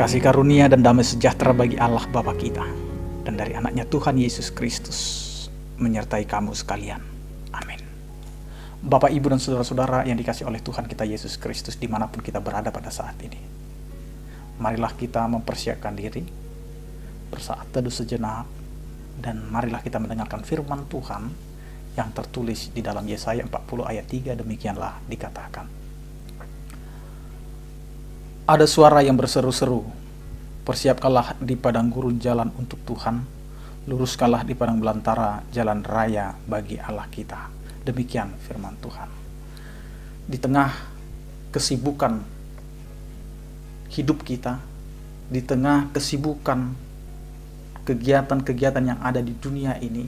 Kasih karunia dan damai sejahtera bagi Allah Bapa kita dan dari anaknya Tuhan Yesus Kristus menyertai kamu sekalian. Amin. Bapak, Ibu, dan saudara-saudara yang dikasihi oleh Tuhan kita Yesus Kristus dimanapun kita berada pada saat ini, marilah kita mempersiapkan diri, bersaat teduh sejenak, dan marilah kita mendengarkan firman Tuhan yang tertulis di dalam Yesaya 40 ayat 3. Demikianlah dikatakan, ada suara yang berseru-seru, persiapkanlah di padang gurun jalan untuk Tuhan, luruskanlah di padang belantara jalan raya bagi Allah kita. Demikian firman Tuhan. Di tengah kesibukan hidup kita, di tengah kesibukan kegiatan-kegiatan yang ada di dunia ini,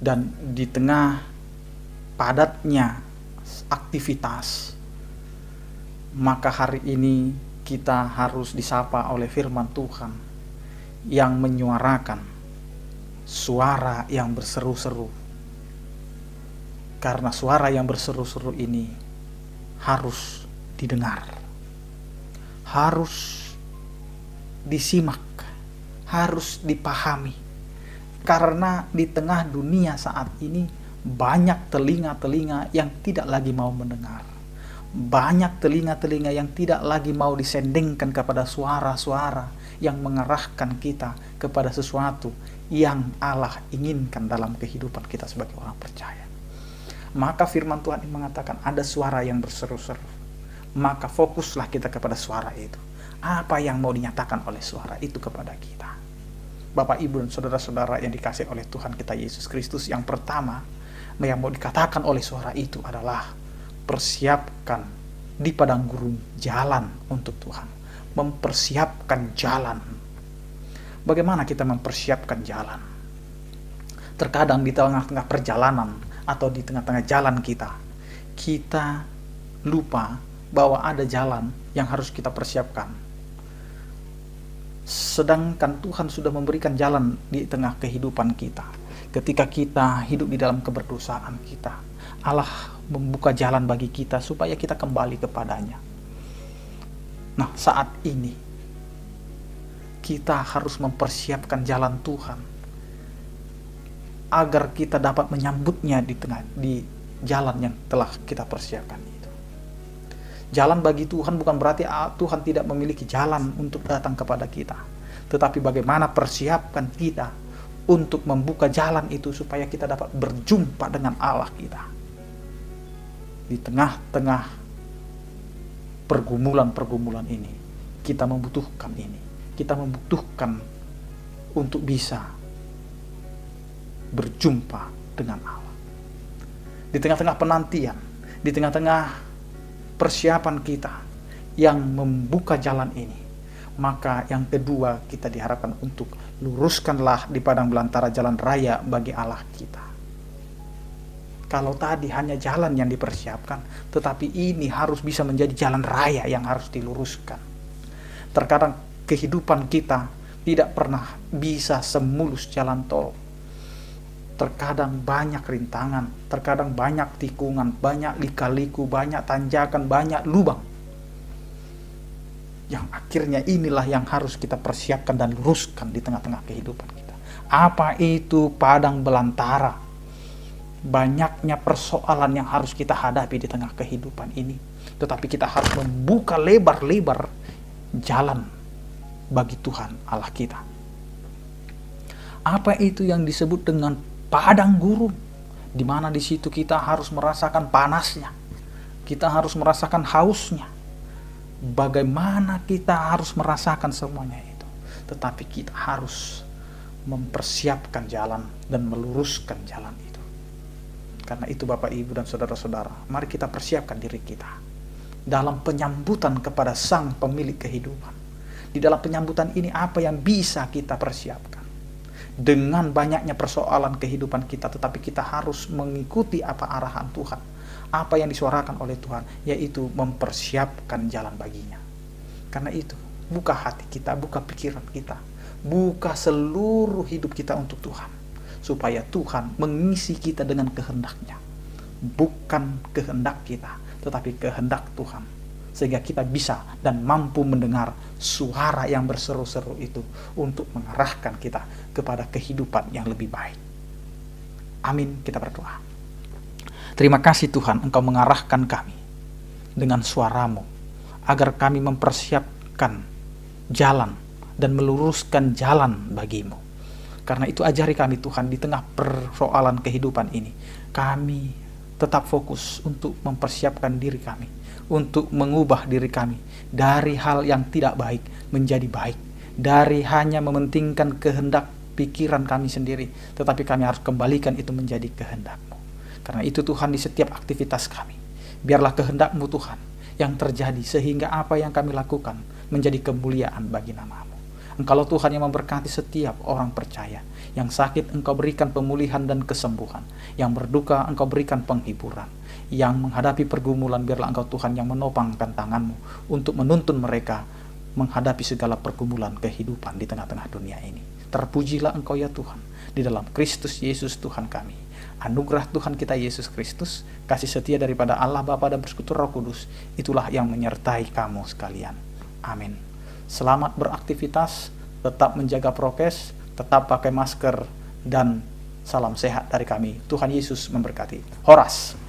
dan di tengah padatnya aktivitas, maka hari ini kita harus disapa oleh firman Tuhan yang menyuarakan suara yang berseru-seru. Karena suara yang berseru-seru ini harus didengar, harus disimak, harus dipahami. Karena di tengah dunia saat ini banyak telinga-telinga yang tidak lagi mau mendengar. Banyak telinga-telinga yang tidak lagi mau disendengkan kepada suara-suara yang mengarahkan kita kepada sesuatu yang Allah inginkan dalam kehidupan kita sebagai orang percaya. Maka firman Tuhan ini mengatakan ada suara yang berseru-seru. Maka fokuslah kita kepada suara itu. Apa yang mau dinyatakan oleh suara itu kepada kita? Bapak, Ibu, dan saudara-saudara yang dikasihi oleh Tuhan kita Yesus Kristus, yang pertama yang mau dikatakan oleh suara itu adalah persiapkan di padang gurun jalan untuk Tuhan. Mempersiapkan jalan. Bagaimana kita mempersiapkan jalan? Terkadang di tengah-tengah perjalanan atau di tengah-tengah jalan kita lupa bahwa ada jalan yang harus kita persiapkan. Sedangkan Tuhan sudah memberikan jalan di tengah kehidupan kita. Ketika kita hidup di dalam keberdosaan kita, Allah membuka jalan bagi kita supaya kita kembali kepadanya. Nah, saat ini kita harus mempersiapkan jalan Tuhan agar kita dapat menyambutnya di jalan yang telah kita persiapkan itu. Jalan bagi Tuhan bukan berarti Tuhan tidak memiliki jalan untuk datang kepada kita, tetapi bagaimana persiapkan kita untuk membuka jalan itu supaya kita dapat berjumpa dengan Allah kita. Di tengah-tengah pergumulan-pergumulan ini, kita membutuhkan ini. Kita membutuhkan untuk bisa berjumpa dengan Allah. Di tengah-tengah penantian, di tengah-tengah persiapan kita yang membuka jalan ini, maka yang kedua kita diharapkan untuk luruskanlah di padang belantara jalan raya bagi Allah kita. Kalau tadi hanya jalan yang dipersiapkan, tetapi ini harus bisa menjadi jalan raya yang harus diluruskan. Terkadang kehidupan kita tidak pernah bisa semulus jalan tol. Terkadang banyak rintangan, terkadang banyak tikungan, banyak lika-liku, banyak tanjakan, banyak lubang. Yang akhirnya inilah yang harus kita persiapkan dan luruskan di tengah-tengah kehidupan kita. Apa itu padang belantara? Banyaknya persoalan yang harus kita hadapi di tengah kehidupan ini, tetapi kita harus membuka lebar-lebar jalan bagi Tuhan Allah kita. Apa itu yang disebut dengan padang gurun? Di mana di situ kita harus merasakan panasnya, kita harus merasakan hausnya. Bagaimana kita harus merasakan semuanya itu? Tetapi kita harus mempersiapkan jalan dan meluruskan jalan itu. Karena itu Bapak, Ibu, dan saudara-saudara, mari kita persiapkan diri kita dalam penyambutan kepada Sang Pemilik kehidupan. Di dalam penyambutan ini apa yang bisa kita persiapkan? Dengan banyaknya persoalan kehidupan kita, tetapi kita harus mengikuti apa arahan Tuhan, apa yang disuarakan oleh Tuhan, yaitu mempersiapkan jalan baginya. Karena itu, buka hati kita, buka pikiran kita, buka seluruh hidup kita untuk Tuhan, supaya Tuhan mengisi kita dengan kehendak-Nya. Bukan kehendak kita, tetapi kehendak Tuhan. sehingga kita bisa dan mampu mendengar suara yang berseru-seru itu untuk mengarahkan kita kepada kehidupan yang lebih baik. Amin, kita berdoa. Terima kasih Tuhan, Engkau mengarahkan kami dengan suara-Mu, agar kami mempersiapkan jalan dan meluruskan jalan bagi-Mu. Karena itu ajari kami Tuhan, di tengah persoalan kehidupan ini, kami tetap fokus untuk mempersiapkan diri kami, untuk mengubah diri kami dari hal yang tidak baik menjadi baik, dari hanya mementingkan kehendak pikiran kami sendiri, tetapi kami harus kembalikan itu menjadi kehendak-Mu. Karena itu Tuhan, di setiap aktivitas kami, biarlah kehendak-Mu Tuhan yang terjadi, sehingga apa yang kami lakukan menjadi kemuliaan bagi nama-Mu. Engkaulah Tuhan yang memberkati setiap orang percaya. Yang sakit Engkau berikan pemulihan dan kesembuhan, yang berduka Engkau berikan penghiburan, yang menghadapi pergumulan biarlah Engkau Tuhan yang menopangkan tangan-Mu untuk menuntun mereka menghadapi segala pergumulan kehidupan di tengah-tengah dunia ini. Terpujilah Engkau ya Tuhan, di dalam Kristus Yesus Tuhan kami. Anugerah Tuhan kita Yesus Kristus, kasih setia daripada Allah Bapa dan Persekutuan Roh Kudus, itulah yang menyertai kamu sekalian. Amin. Selamat beraktivitas, tetap menjaga prokes, tetap pakai masker, dan salam sehat dari kami. Tuhan Yesus memberkati. Horas.